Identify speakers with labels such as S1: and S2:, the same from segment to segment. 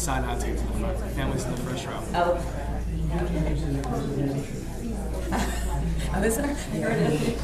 S1: Side out to the front. Families in the first row.
S2: Oh. Oh, is there? Here it is.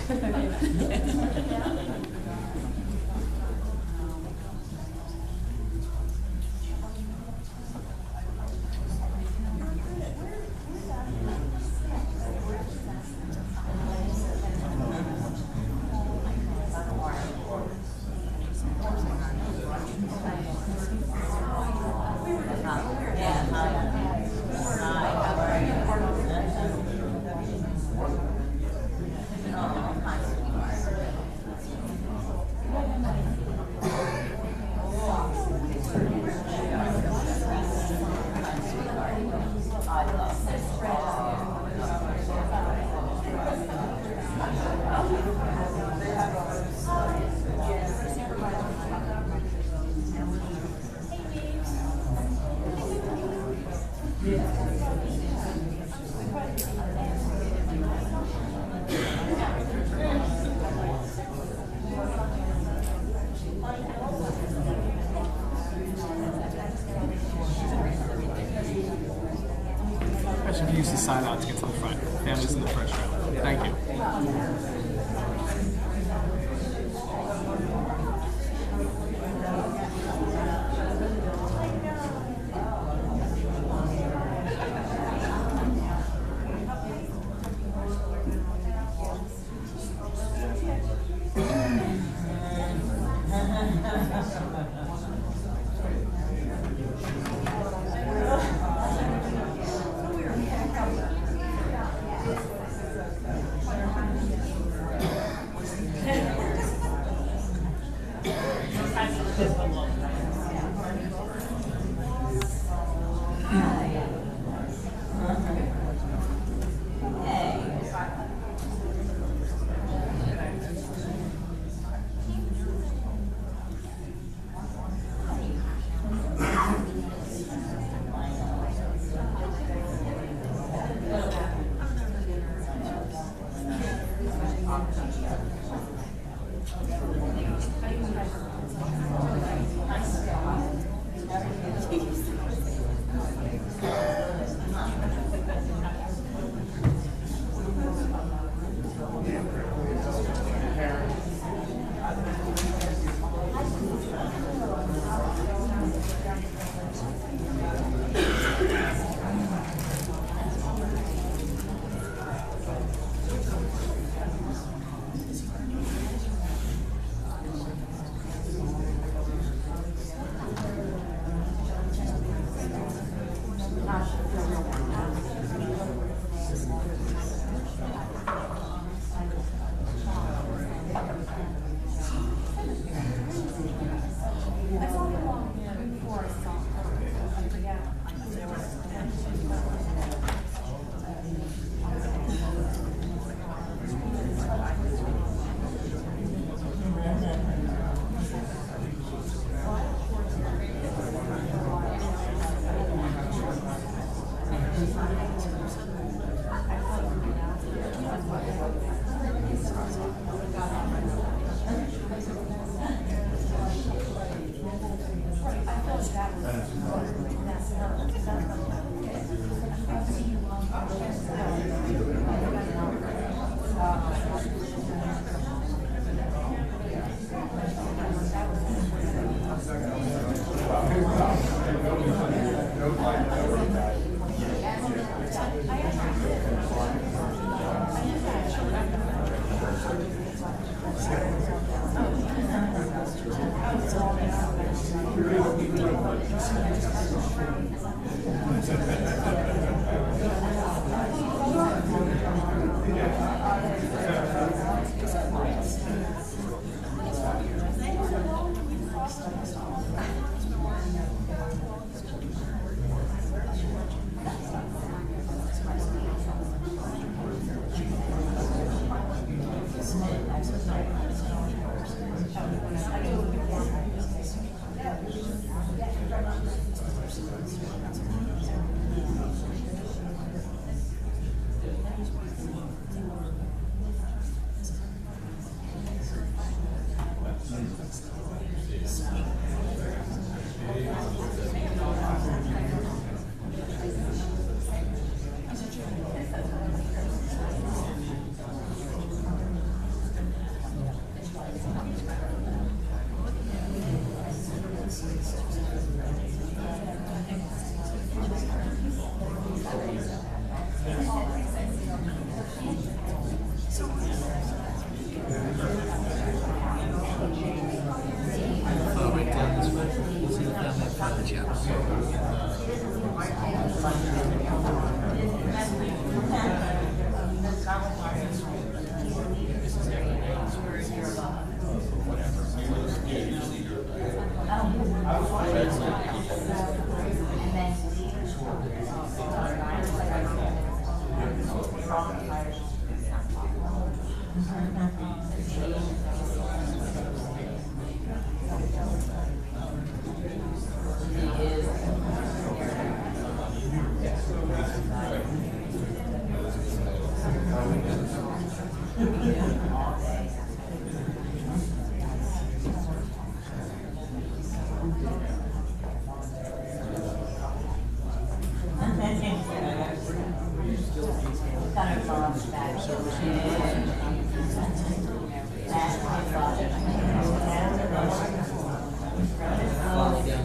S1: I should use the side out to get to the front. Families in the first row. Thank you.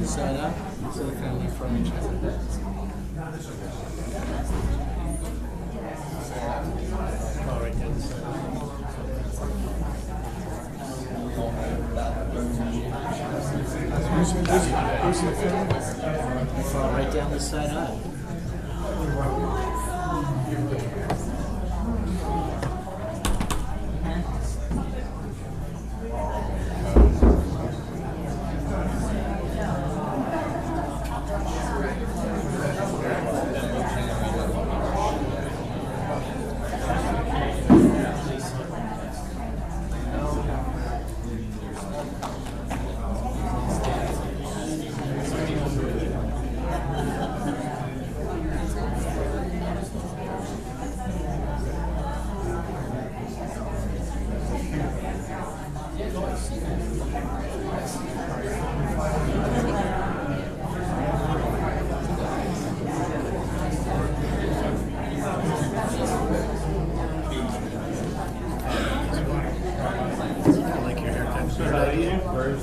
S1: Side up, so the family from each other. Oh, right down the side. Who's the family? Fall right down the side aisle.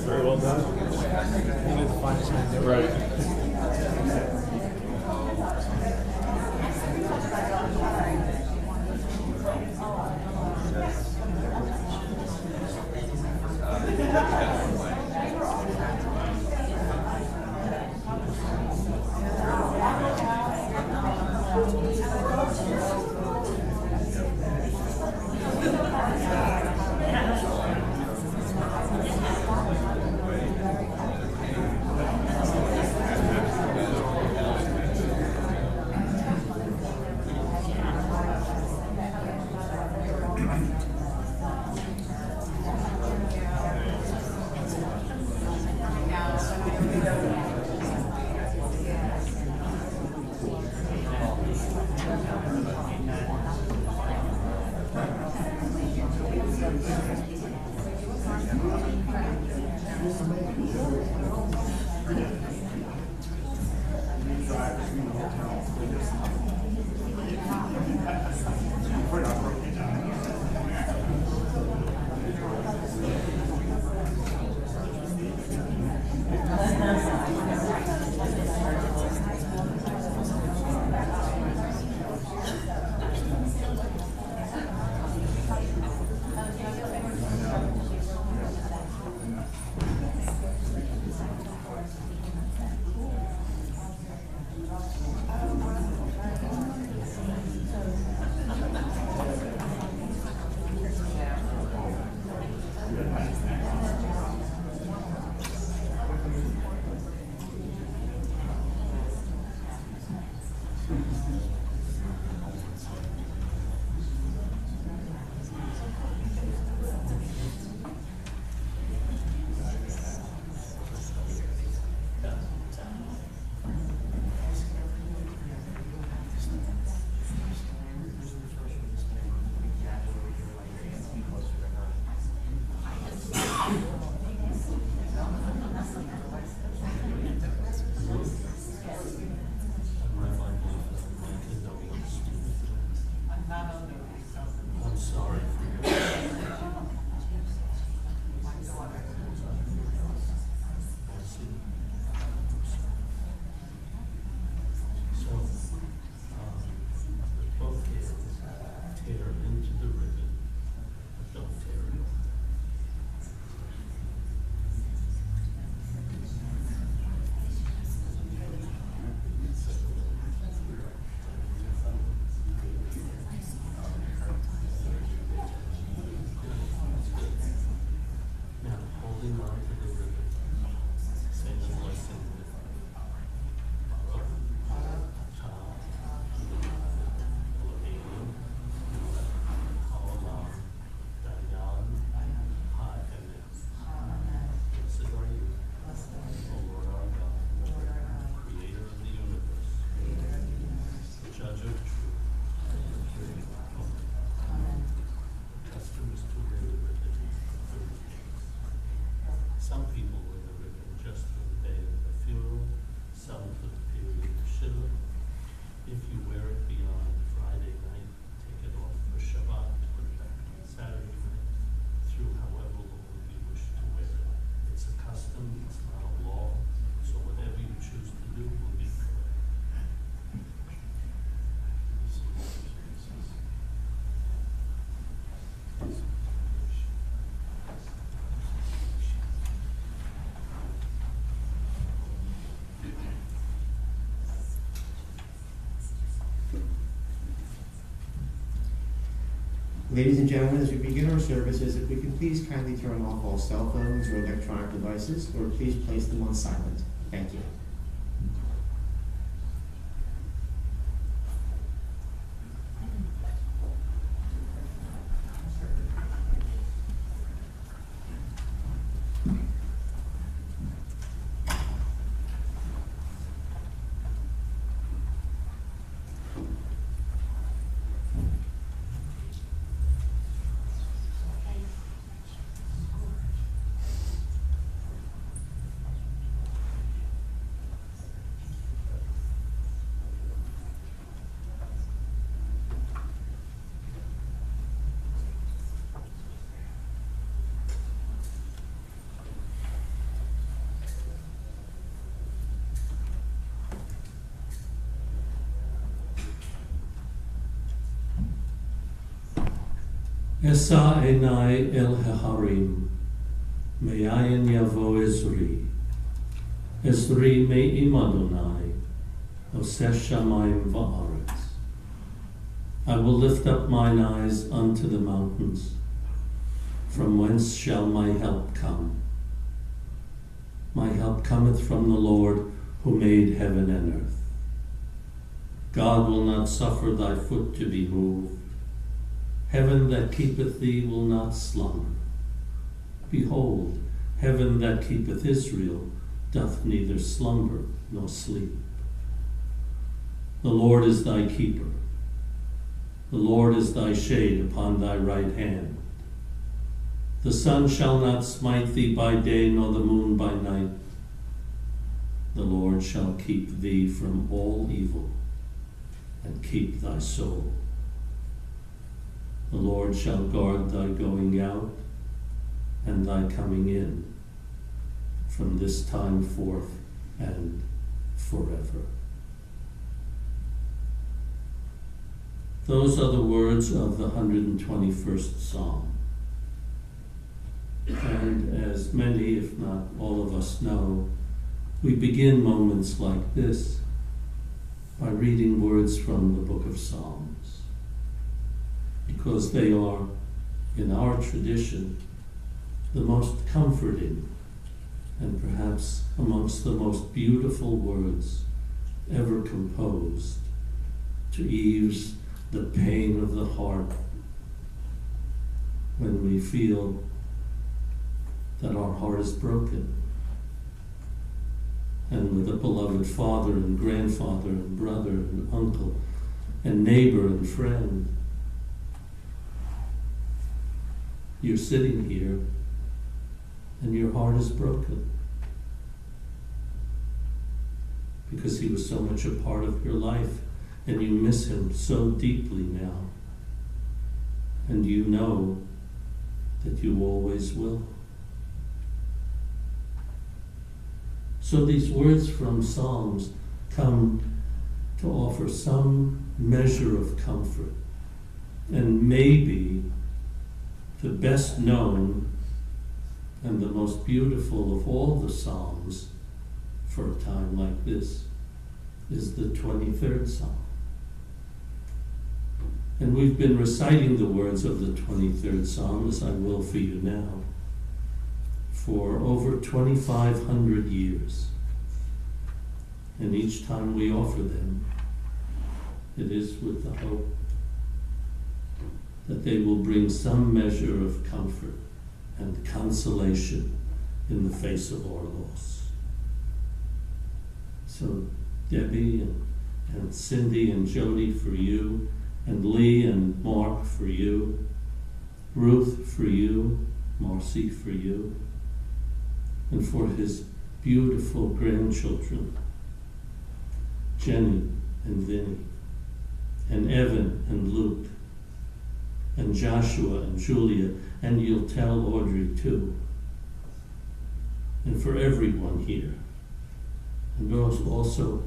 S3: Very well done.
S1: You did the finest man there.
S3: Right. custom, it's not a law, so whatever you choose to do will be correct.
S4: Ladies and gentlemen, as we begin our services, if we can please kindly turn off all cell phones or electronic devices, or please place them on silent. Thank you.
S3: Esa enai el haharim, me'ayin yavo Ezri. Ezri me'im Adonai, oseh shamayim va'aretz. I will lift up mine eyes unto the mountains. From whence shall my help come? My help cometh from the Lord, who made heaven and earth. God will not suffer thy foot to be moved. Heaven that keepeth thee will not slumber. Behold, heaven that keepeth Israel doth neither slumber nor sleep. The Lord is thy keeper. The Lord is thy shade upon thy right hand. The sun shall not smite thee by day, nor the moon by night. The Lord shall keep thee from all evil, and keep thy soul. The Lord shall guard thy going out and thy coming in from this time forth and forever. Those are the words of the 121st Psalm. And as many, if not all of us know, we begin moments like this by reading words from the book of Psalms, because they are, in our tradition, the most comforting and perhaps amongst the most beautiful words ever composed to ease the pain of the heart when we feel that our heart is broken, and with a beloved father and grandfather and brother and uncle and neighbor and friend, you're sitting here and your heart is broken because he was so much a part of your life and you miss him so deeply now, and you know that you always will. So these words from Psalms come to offer some measure of comfort, and maybe the best known and the most beautiful of all the Psalms for a time like this is the 23rd Psalm. And we've been reciting the words of the 23rd Psalm, as I will for you now, for over 2,500 years. And each time we offer them, it is with the hope that they will bring some measure of comfort and consolation in the face of our loss. So Debbie and Cindy and Jody for you, and Lee and Mark for you, Ruth for you, Marcy for you, and for his beautiful grandchildren, Jenny and Vinny, and Evan and Luke, and Joshua and Julia, and you'll tell Audrey too. and for everyone here. And also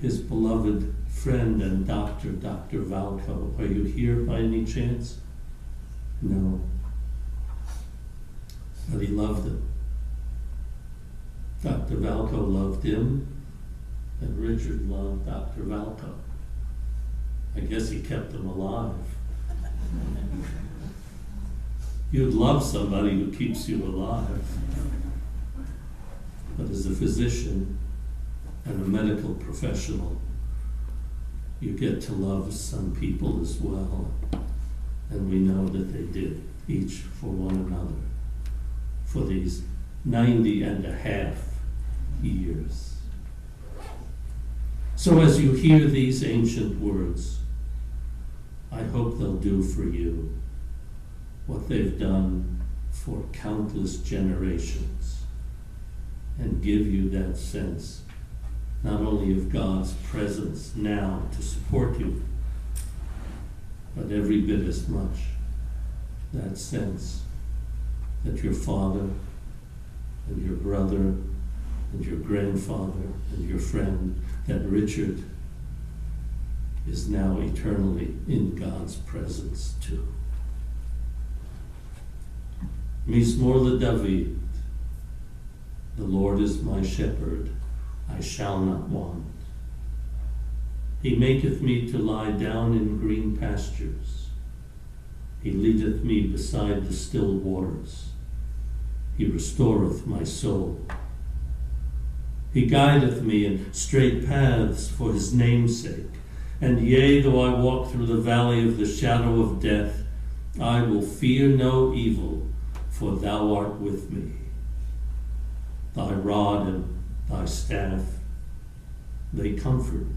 S3: his beloved friend and doctor, Dr. Valco. Are you here by any chance? No. But he loved him. Dr. Valco loved him, and Richard loved Dr. Valco. I guess he kept him alive. You'd love somebody who keeps you alive. But as a physician and a medical professional, you get to love some people as well. And we know that they did, each for one another, for these 90 and a half years. So as you hear these ancient words, I hope they'll do for you what they've done for countless generations and give you that sense not only of God's presence now to support you, but every bit as much that sense that your father and your brother and your grandfather and your friend, that Richard is now eternally in God's presence too. Mismor David, the Lord is my shepherd, I shall not want. He maketh me to lie down in green pastures. He leadeth me beside the still waters. He restoreth my soul. He guideth me in straight paths for his name's sake. And yea, though I walk through the valley of the shadow of death, I will fear no evil, for thou art with me. Thy rod and thy staff, they comfort me.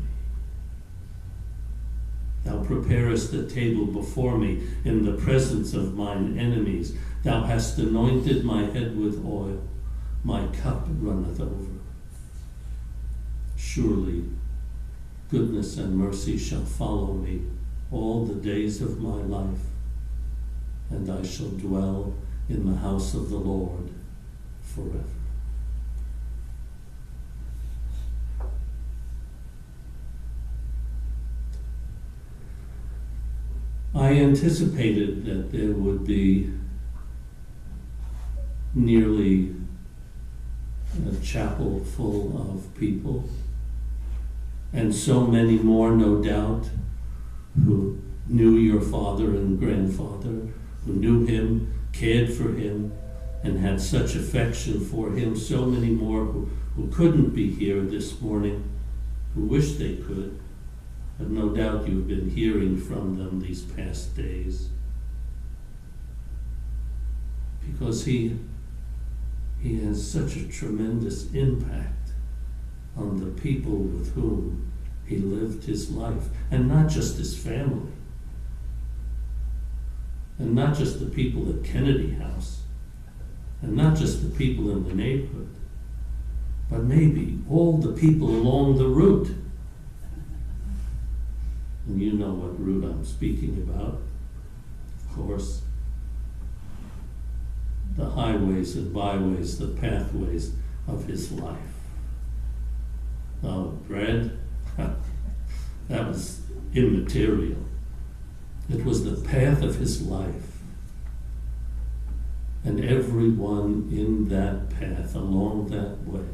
S3: Thou preparest a table before me in the presence of mine enemies. Thou hast anointed my head with oil. My cup runneth over. Surely goodness and mercy shall follow me all the days of my life, and I shall dwell in the house of the Lord forever. I anticipated that there would be nearly a chapel full of people, and so many more, no doubt, who knew your father and grandfather, who knew him, cared for him, and had such affection for him. So many more who couldn't be here this morning, who wish they could. But no doubt you've been hearing from them these past days. Because he has such a tremendous impact on the people with whom he lived his life, and not just his family, and not just the people at Kennedy House, and not just the people in the neighborhood, but maybe all the people along the route. And you know what route I'm speaking about, of course. The highways and byways, the pathways of his life. Oh, bread? That was immaterial. It was the path of his life. And everyone in that path, along that way,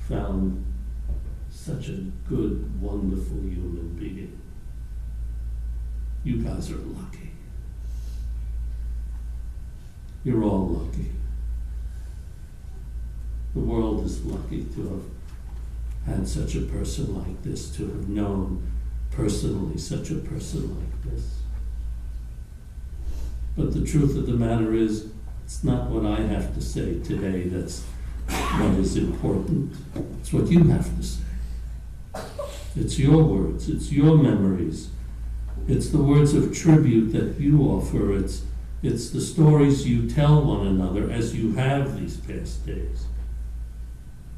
S3: found such a good, wonderful human being. You guys are lucky. You're all lucky. The world is lucky to have had such a person like this, to have known personally such a person like this. But the truth of the matter is, it's not what I have to say today that's what is important. It's what you have to say. It's your words, it's your memories. It's the words of tribute that you offer. It's the stories you tell one another as you have these past days,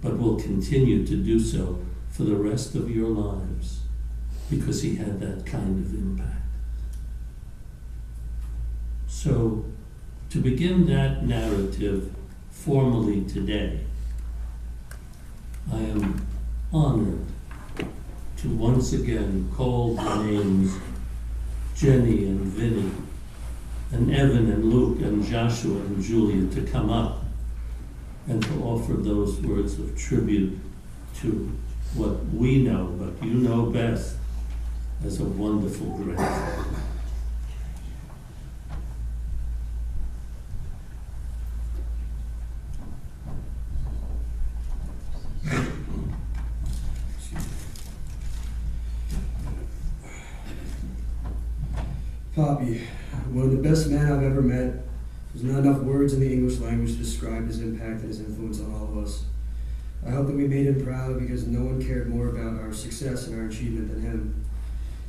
S3: but will continue to do so for the rest of your lives, because he had that kind of impact. So To begin that narrative formally today, I am honored to once again call the names Jenny and Vinny, and Evan and Luke and Joshua and Julia to come up and to offer those words of tribute to what we know, but you know best, as a wonderful grandfather.
S5: Poppy, one of the best men I've ever met. There's not enough words in the English language to describe his impact and his influence on all of us. I hope that we made him proud because no one cared more about our success and our achievement than him.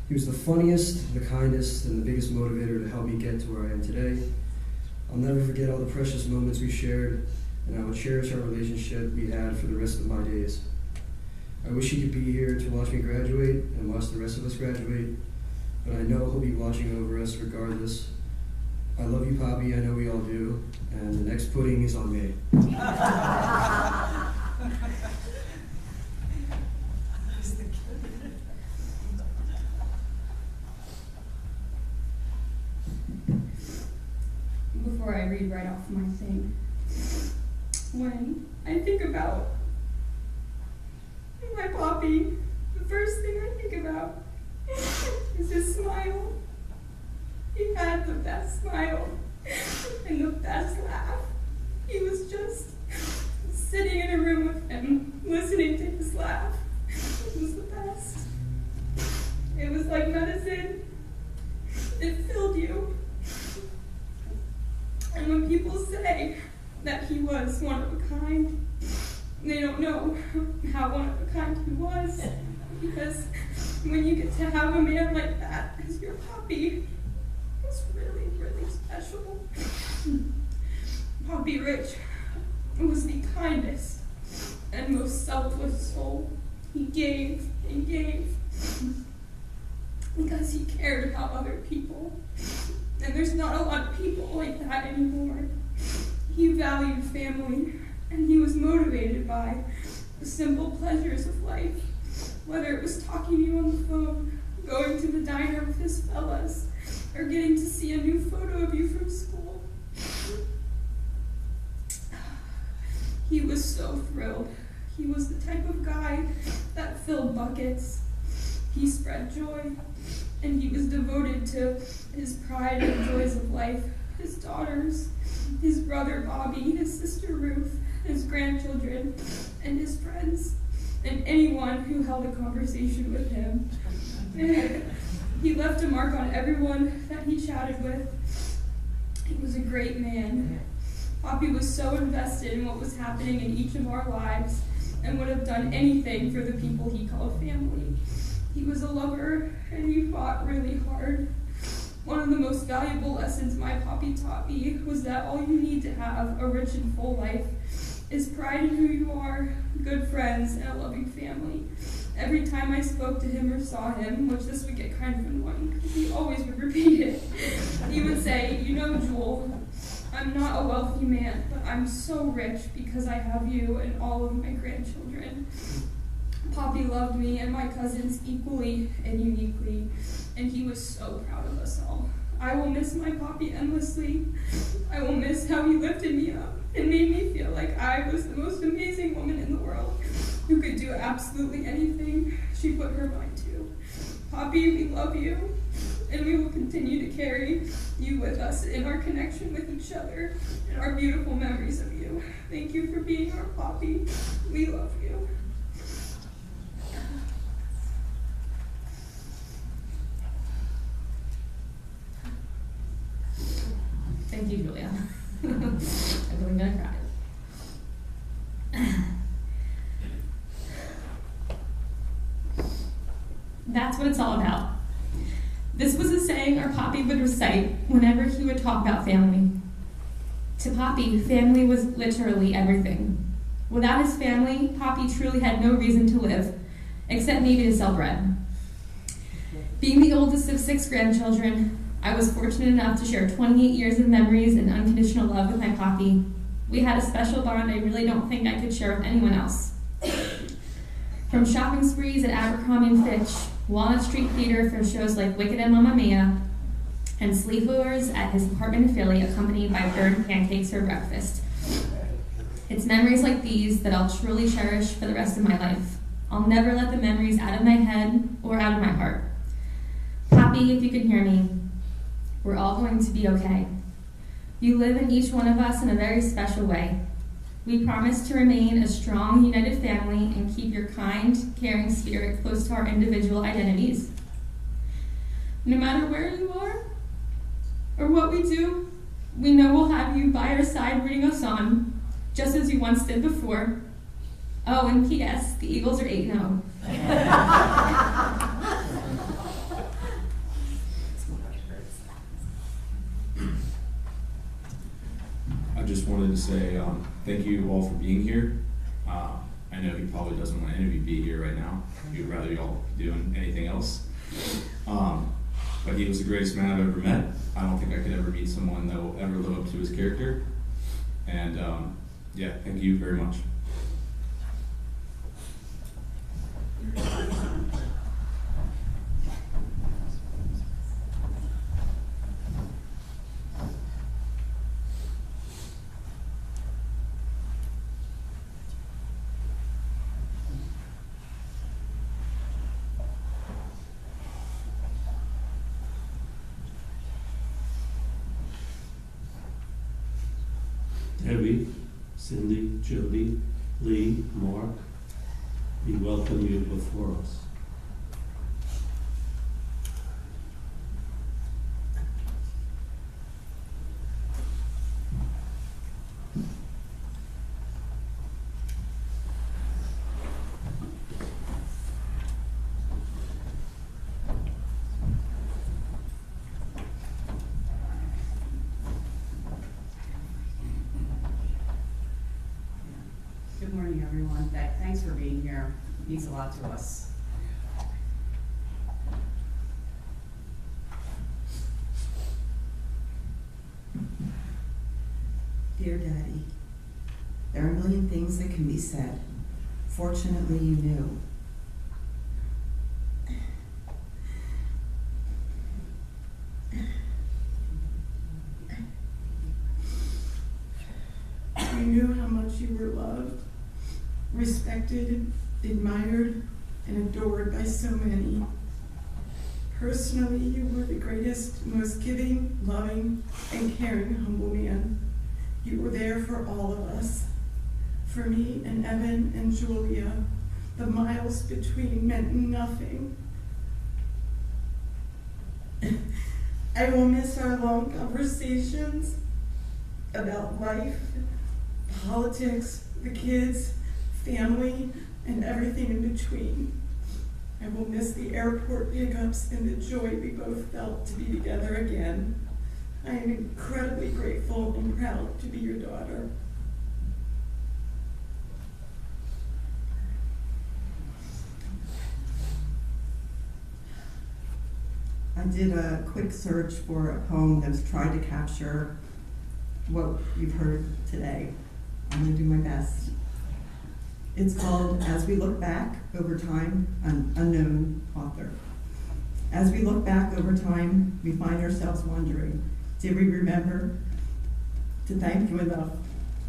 S5: He was the funniest, the kindest, and the biggest motivator to help me get to where I am today. I'll never forget all the precious moments we shared, and I will cherish our relationship we had for the rest of my days. I wish he could be here to watch me graduate and watch the rest of us graduate, but I know he'll be watching over us regardless. I love you, Poppy, I know we all do, and the next pudding is on me.
S6: Before I read right off my thing, when I think about my Poppy, the first thing I think about is his smile. He had the best smile and the best laugh. He was just sitting in a room with him, listening to his laugh. It was the best. It was like medicine. It filled you. And when people say that he was one of a kind, they don't know how one of a kind he was. Because when you get to have a man like that as your Poppy, it's really, really special. Poppy Rich was the kindest and most selfless soul. He gave and gave because he cared about other people. And there's not a lot of people like that anymore. He valued family, and he was motivated by the simple pleasures of life, whether it was talking to you on the phone, going to the diner with his fellas, or getting to see a new photo of you from school. He was so thrilled. He was the type of guy that filled buckets. He spread joy, and he was devoted to his pride and joys of life, his daughters, his brother Bobby, his sister Ruth, his grandchildren, and his friends, and anyone who held a conversation with him. He left a mark on everyone that he chatted with. He was a great man. Poppy was so invested in what was happening in each of our lives and would have done anything for the people he called family. He was a lover, and he fought really hard. One of the most valuable lessons my Poppy taught me was that all you need to have a rich and full life is pride in who you are, good friends, and a loving family. Every time I spoke to him or saw him, which this would get kind of annoying, because he always would repeat it, he would say, "You know, Jewel, I'm not a wealthy man, but I'm so rich because I have you and all of my grandchildren." Poppy loved me and my cousins equally and uniquely, and he was so proud of us all. I will miss my Poppy endlessly. I will miss how he lifted me up and made me feel like I was the most amazing woman in the world who could do absolutely anything she put her mind to. Poppy, we love you, and we will continue to carry you with us in our connection with each other and our beautiful memories of you. Thank you for being our Poppy. We love you.
S2: Thank you, Julia. I believe I'm gonna cry. That's what it's all about. This was a saying our Poppy would recite whenever he would talk about family. To Poppy, family was literally everything. Without his family, Poppy truly had no reason to live, except maybe to sell bread. Being the oldest of 6 grandchildren, I was fortunate enough to share 28 years of memories and unconditional love with my Poppy. We had a special bond I really don't think I could share with anyone else. From shopping sprees at Abercrombie & Fitch, Walnut Street Theater for shows like Wicked and Mamma Mia, and sleepovers at his apartment in Philly accompanied by burned pancakes for breakfast. It's memories like these that I'll truly cherish for the rest of my life. I'll never let the memories out of my head or out of my heart. Poppy, if you can hear me, we're all going to be okay. You live in each one of us in a very special way. We promise to remain a strong, united family and keep your kind, caring spirit close to our individual identities. No matter where you are or what we do, we know we'll have you by our side rooting us on, just as you once did before. Oh, and P.S., the Eagles are 8-0.
S7: I just wanted to say thank you all for being here. I know he probably doesn't want any of you to be here right now. He'd rather you all be doing anything else. But he was the greatest man I've ever met. I don't think I could ever meet someone that will ever live up to his character. And yeah, thank you very much.
S3: Debbie, Cindy, Jody, Lee, Mark, we welcome you before us.
S8: Good morning, everyone. Thanks for being here. It means a lot to us.
S9: Dear Daddy, there are a million things that can be said. Fortunately, you knew.
S10: You knew how much you were loved, respected, admired, and adored by so many. Personally, you were the greatest, most giving, loving, and caring humble man. You were there for all of us. For me and Evan and Julia, the miles between meant nothing. I will miss our long conversations about life, politics, the kids, family, and everything in between. I will miss the airport pickups and the joy we both felt to be together again. I am incredibly grateful and proud to be your daughter.
S9: I did a quick search for a poem that's tried to capture what you've heard today. I'm going to do my best. It's called As We Look Back Over Time, an unknown author. As we look back over time, we find ourselves wondering, did we remember to thank you enough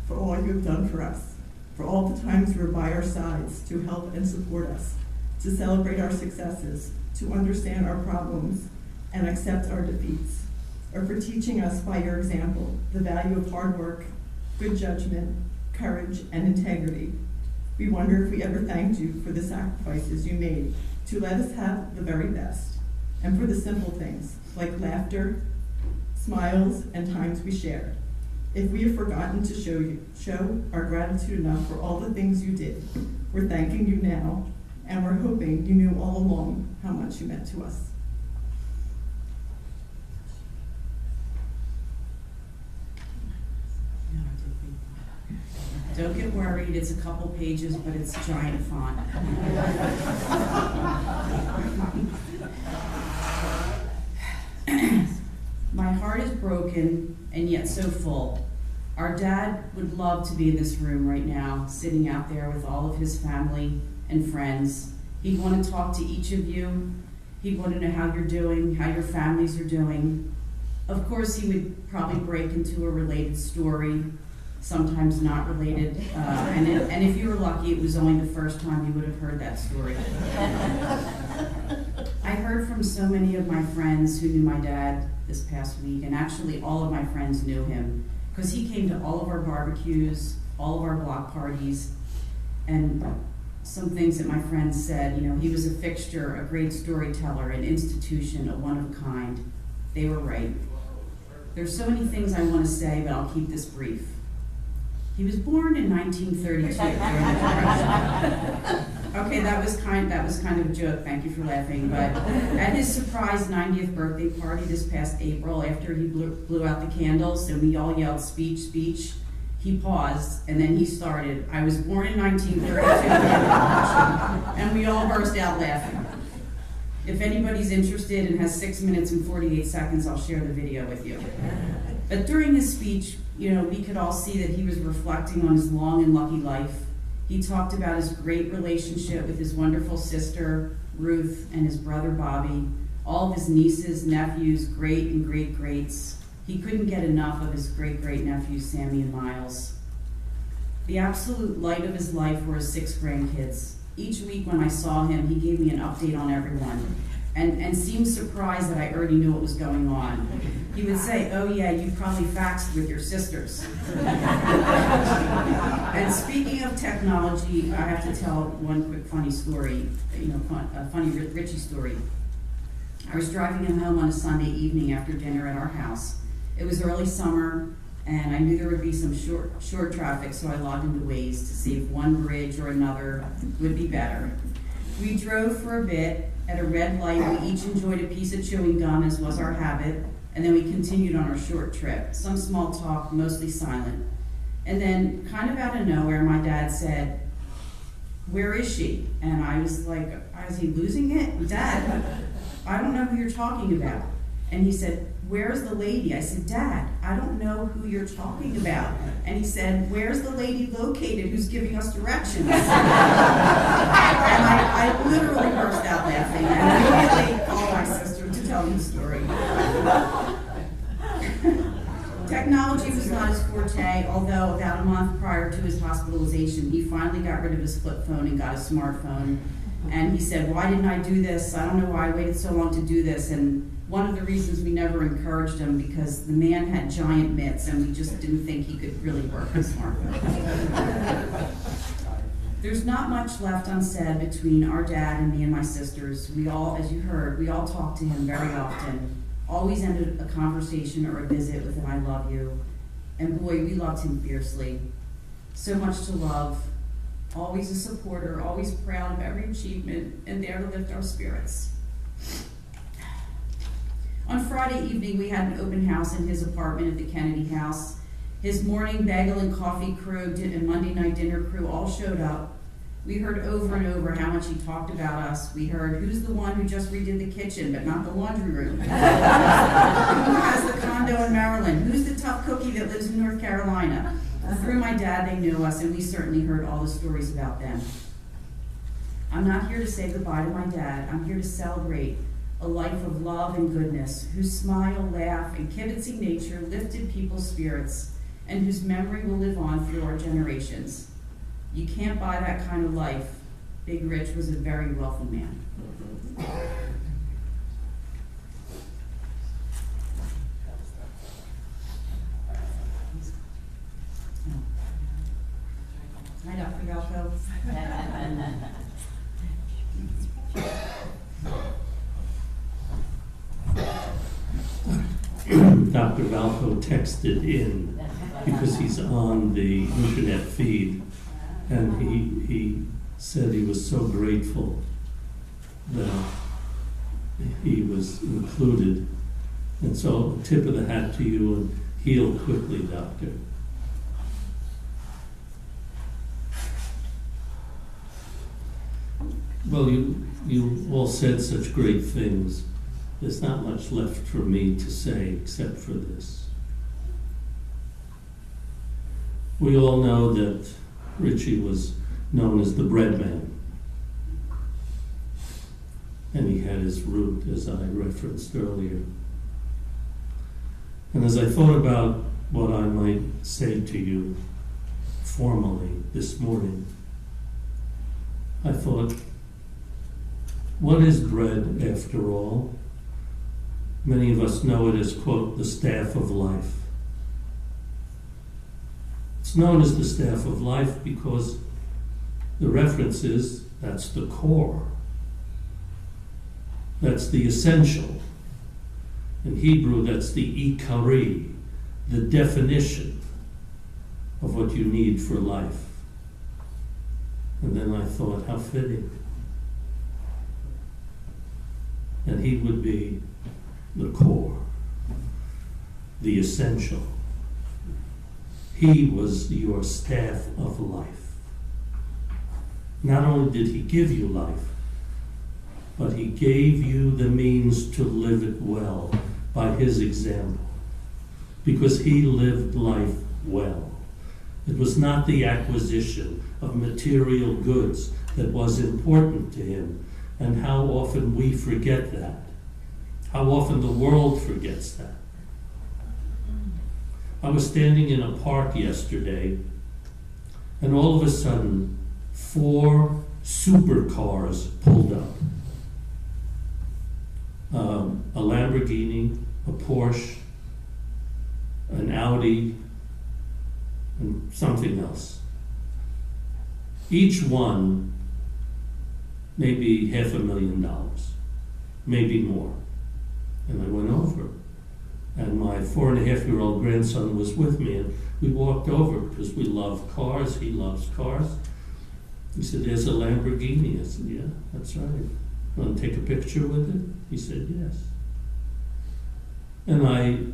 S9: for all you have done for us, for all the times you were by our sides to help and support us, to celebrate our successes, to understand our problems and accept our defeats, or for teaching us by your example the value of hard work, good judgment, courage, and integrity. We wonder if we ever thanked you for the sacrifices you made to let us have the very best, and for the simple things like laughter, smiles, and times we shared. If we have forgotten to show our gratitude enough for all the things you did, we're thanking you now, and we're hoping you knew all along how much you meant to us.
S8: Don't get worried, it's a couple pages, but it's giant font. My heart is broken and yet so full. Our dad would love to be in this room right now, sitting out there with all of his family and friends. He'd want to talk to each of you. He'd want to know how you're doing, how your families are doing. Of course, he would probably break into a related story, sometimes not related. And if you were lucky, it was only the first time you would have heard that story. I heard from so many of my friends who knew my dad this past week, and actually all of my friends knew him, because he came to all of our barbecues, all of our block parties, and some things that my friends said, you know, he was a fixture, a great storyteller, an institution, a one of a kind. They were right. There's so many things I want to say, but I'll keep this brief. He was born in 1932. Okay, that was kind of a joke. Thank you for laughing. But at his surprise 90th birthday party this past April, after he blew out the candles and we all yelled "speech, speech," he paused and then he started. I was born in 1932, and we all burst out laughing. If anybody's interested and has 6 minutes and 48 seconds, I'll share the video with you. But during his speech, you know, we could all see that he was reflecting on his long and lucky life. He talked about his great relationship with his wonderful sister, Ruth, and his brother, Bobby, all of his nieces, nephews, great and great-greats. He couldn't get enough of his great-great-nephews, Sammy and Miles. The absolute light of his life were his 6 grandkids. Each week when I saw him, he gave me an update on everyone and seemed surprised that I already knew what was going on. He would say, "Oh yeah, you probably faxed with your sisters." And speaking of technology, I have to tell one quick funny story, a funny Richie story. I was driving him home on a Sunday evening after dinner at our house. It was early summer, and I knew there would be some short traffic, so I logged into Weiss to see if one bridge or another would be better. We drove for a bit. At a red light, we each enjoyed a piece of chewing gum, as was our habit, and then we continued on our short trip. Some small talk, mostly silent. And then, kind of out of nowhere, my dad said, "Where is she?" And I was like, "Is he losing it? Dad, I don't know who you're talking about." And he said, "Where's the lady?" I said, "Dad, I don't know who you're talking about." And he said, "Where's the lady located who's giving us directions?" And I literally burst out laughing and immediately called my sister to tell me the story. Technology was not his forte, although about a month prior to his hospitalization, he finally got rid of his flip phone and got a smartphone. And he said, "Why didn't I do this? I don't know why I waited so long to do this." And one of the reasons we never encouraged him, because the man had giant mitts and we just didn't think he could really work a smartphone. There's not much left unsaid between our dad and me and my sisters. We all, as you heard, we all talked to him very often. Always ended a conversation or a visit with an "I love you." And boy, we loved him fiercely. So much to love. Always a supporter, always proud of every achievement, and there to lift our spirits. On Friday evening, we had an open house in his apartment at the Kennedy House. His morning bagel and coffee crew and Monday night dinner crew all showed up. We heard over and over how much he talked about us. We heard, "Who's the one who just redid the kitchen but not the laundry room? Who has the condo in Maryland? Who's the tough cookie that lives in North Carolina?" Through my dad, they knew us, and we certainly heard all the stories about them. I'm not here to say goodbye to my dad. I'm here to celebrate a life of love and goodness, whose smile, laugh, and kibitzing nature lifted people's spirits, and whose memory will live on through our generations. You can't buy that kind of life. Big Rich was a very wealthy man. Hi, Dr. Galco.
S3: Dr. Valco texted in because he's on the internet feed, and he said he was so grateful that he was included. And so, tip of the hat to you, and heal quickly, Doctor. Well, you all said such great things, there's not much left for me to say except for this. We all know that Richie was known as the bread man. And he had his root, as I referenced earlier. And as I thought about what I might say to you formally this morning, I thought, what is bread after all? Many of us know it as, quote, the staff of life. It's known as the staff of life because the reference is that's the core. That's the essential. In Hebrew, that's the ikari, the definition of what you need for life. And then I thought, how fitting. And he would be the core, the essential. He was your staff of life. Not only did he give you life, but he gave you the means to live it well by his example, because he lived life well. It was not the acquisition of material goods that was important to him, and how often we forget that. How often the world forgets that. I was standing in a park yesterday, and all of a sudden, 4 supercars pulled up. A Lamborghini, a Porsche, an Audi, and something else. Each one maybe $500,000, maybe more. And I went over, and my 4.5-year-old grandson was with me, and we walked over because we love cars. He loves cars. He said, "There's a Lamborghini." I said, "Yeah, that's right. Want to take a picture with it?" He said, "Yes." And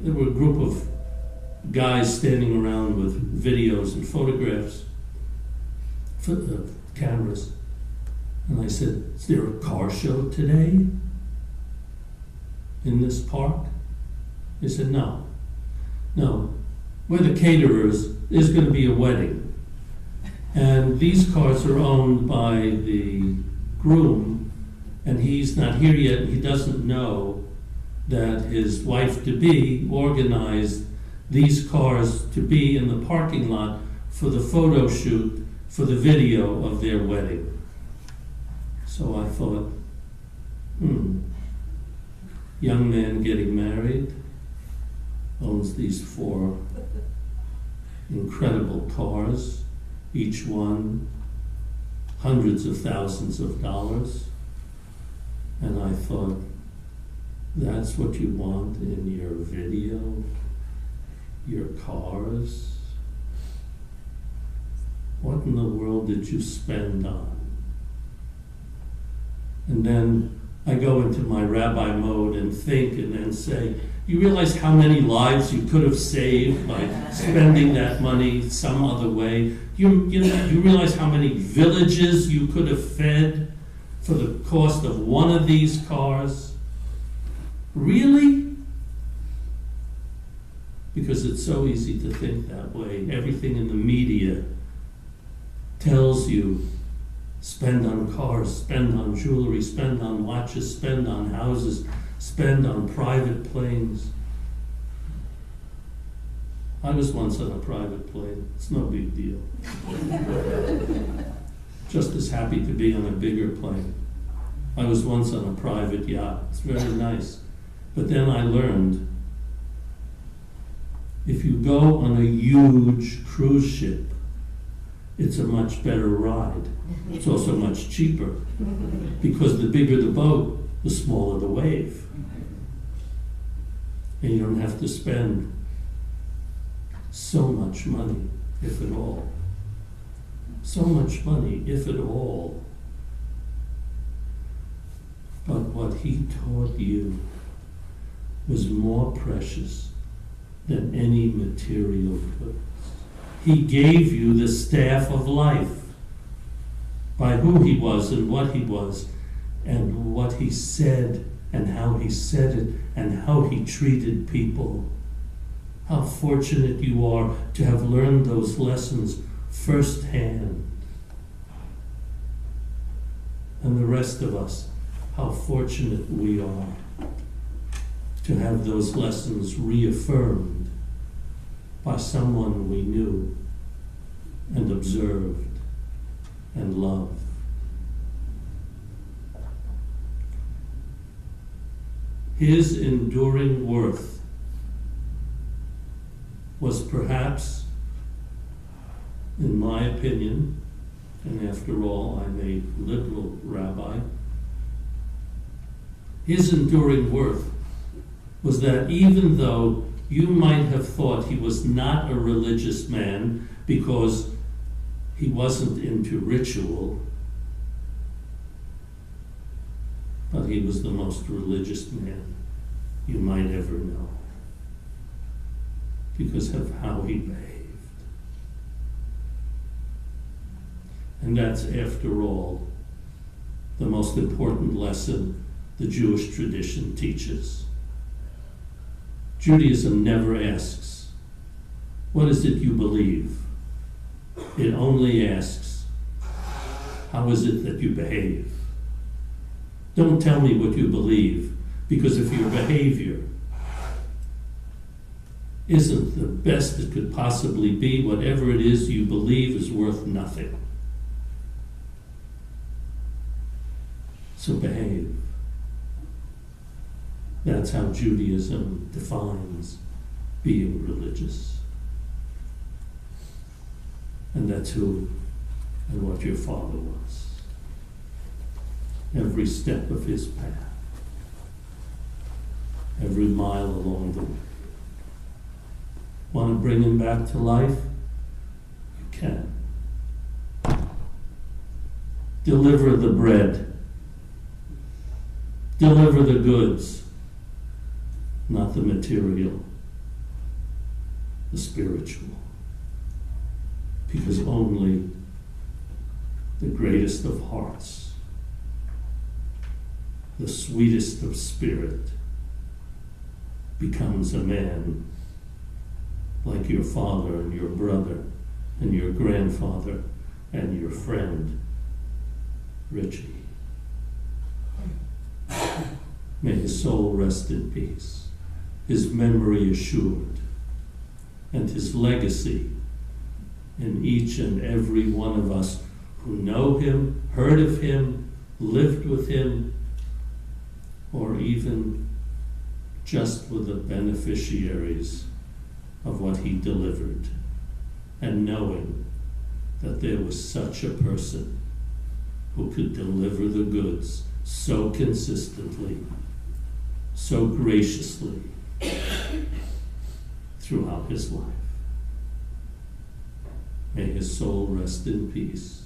S3: there were a group of guys standing around with videos and photographs, cameras. And I said, "Is there a car show today in this park?" They said, No, we're the caterers. There's going to be a wedding. And these cars are owned by the groom, and he's not here yet, and he doesn't know that his wife-to-be organized these cars to be in the parking lot for the photo shoot for the video of their wedding. So I thought, young man getting married, owns these 4 incredible cars, each one hundreds of thousands of dollars. And I thought, that's what you want in your video, your cars? What in the world did you spend on? And then I go into my rabbi mode and think and then say, you realize how many lives you could have saved by spending that money some other way? You realize how many villages you could have fed for the cost of one of these cars? Really? Because it's so easy to think that way. Everything in the media tells you, spend on cars, spend on jewelry, spend on watches, spend on houses, spend on private planes. I was once on a private plane. It's no big deal. Just as happy to be on a bigger plane. I was once on a private yacht. It's very nice. But then I learned, if you go on a huge cruise ship, it's a much better ride. It's also much cheaper, because the bigger the boat, the smaller the wave. And you don't have to spend so much money, if at all. So much money, if at all. But what he taught you was more precious than any material goods. He gave you the staff of life by who he was and what he was and what he said and how he said it and how he treated people. How fortunate you are to have learned those lessons firsthand. And the rest of us, how fortunate we are to have those lessons reaffirmed by someone we knew and observed and loved. His enduring worth was perhaps, in my opinion, and after all, I'm a liberal rabbi, his enduring worth was that even though you might have thought he was not a religious man because he wasn't into ritual, but he was the most religious man you might ever know because of how he behaved. And that's, after all, the most important lesson the Jewish tradition teaches. Judaism never asks, what is it you believe? It only asks, how is it that you behave? Don't tell me what you believe, because if your behavior isn't the best it could possibly be, whatever it is you believe is worth nothing. So behave. That's how Judaism defines being religious. And that's who and what your father was. Every step of his path. Every mile along the way. Want to bring him back to life? You can. Deliver the bread. Deliver the goods. Not the material. The spiritual. Because only the greatest of hearts, the sweetest of spirit, becomes a man like your father and your brother and your grandfather and your friend, Richie. May his soul rest in peace, his memory assured, and his legacy in each and every one of us who know him, heard of him, lived with him, or even just were the beneficiaries of what he delivered, and knowing that there was such a person who could deliver the goods so consistently, so graciously throughout his life. May his soul rest in peace,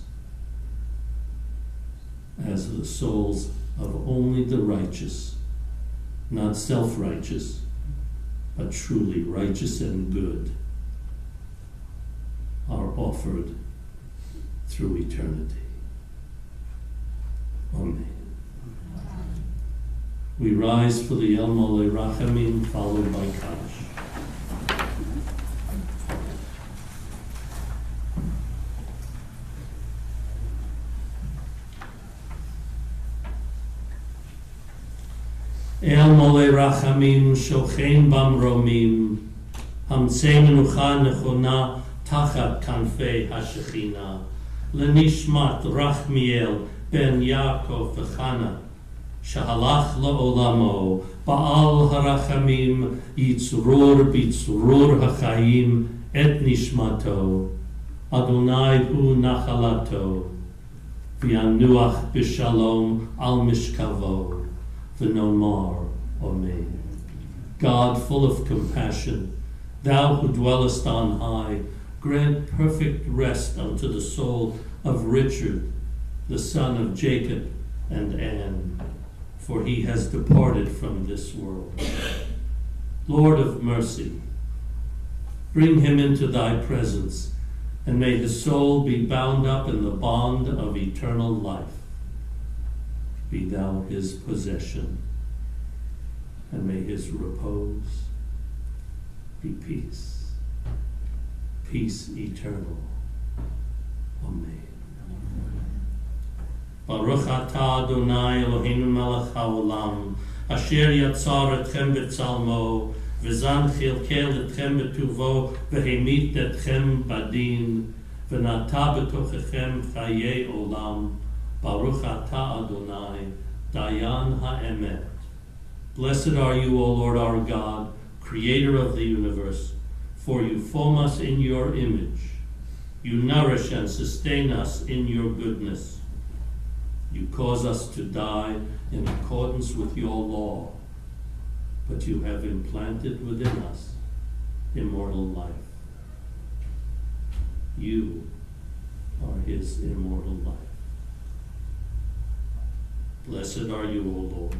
S3: as the souls of only the righteous, not self-righteous, but truly righteous and good, are offered through eternity. Amen. We rise for the El Mole Rachamim, followed by Kaddish. El Mole Rachamim, Shochein Bamromim, Hamtzei Menucha Nechona, Tachat Kanfei HaShechina, Lenishmat Rachmiel ben Yaakov v'Chana, Shahalach La'olamo, Baal HaRachamim, Yitzrur Bitzrur HaChaim, Et Nishmato, Adonai Hu Nachalato, V'yanuach B'Shalom Al Mishkavo, V'nomar, Amen. God, full of compassion, thou who dwellest on high, grant perfect rest unto the soul of Richard, the son of Jacob and Anne, for he has departed from this world. Lord of mercy, bring him into thy presence, and may his soul be bound up in the bond of eternal life. Be thou his possession. and may his repose be peace, peace eternal. Amen. Baruch atah Adonai Eloheinu melech haolam, asher yatzar etchem b'tzalmo, v'zan chilkel etchem b'tuvo, v'hemit etchem badin, v'nata b'tochechem chayei olam. Baruch atah Adonai, Dayan ha'emet. Blessed are you, O Lord our God, creator of the universe, for you form us in your image. You nourish and sustain us in your goodness. You cause us to die in accordance with your law, but you have implanted within us immortal life. You are his immortal life. Blessed are you, O Lord,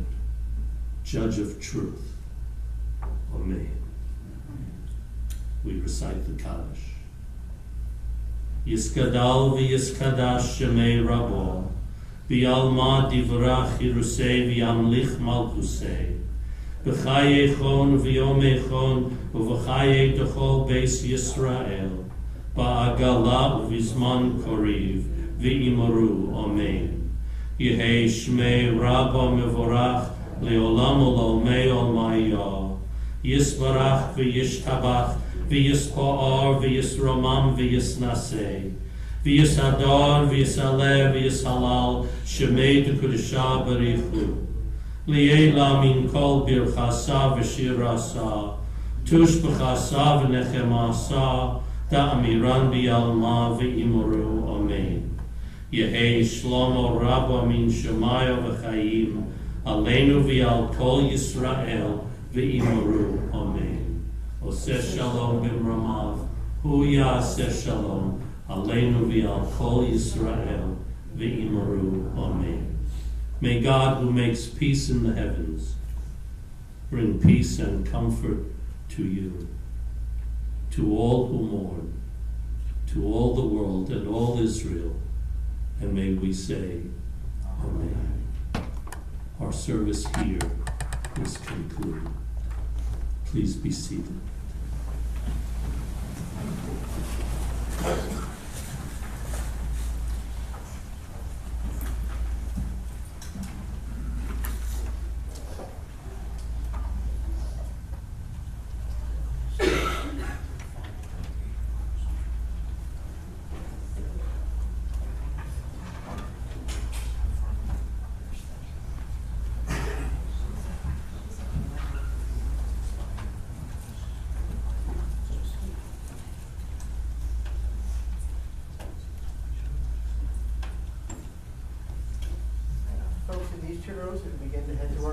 S3: Judge of truth. Amen. We recite the Kaddish. Yiskadal v'yiskadash shemei rabo, v'yalma divrach yirusei v'yamlich malchusei, v'chaye chon v'yomei chon, v'chaye d'chol beis Yisrael, ba'agala v'zman koriv, v'imoru. Amen. Yehei shmei rabba mevorach, le'olam olomei olmaya, yisbarach v'yishtabach, v'yispo'ar v'yisromam v'yisnasei, v'yisadar v'yisaleh v'yishalal, shemei d'kudesha barichu, li'ela min kol birchasa v'shirasa, tush b'chasa v'nechemasa, da'amiran b'yalma v'imoru. Amen. Yehei shlomo rabba min shemaya v'chayim, aleinu v'yal kol Yisrael v'imoru. Amen. Oseh shalom b'mramav, hu ya'aseh shalom, aleinu v'yal kol Yisrael v'imoru. Amen. May God, who makes peace in the heavens, bring peace and comfort to you, to all who mourn, to all the world and all Israel, and may we say, Amen. Our service here is concluded. Please be seated.
S4: Folks in these two rows, as we begin to head to our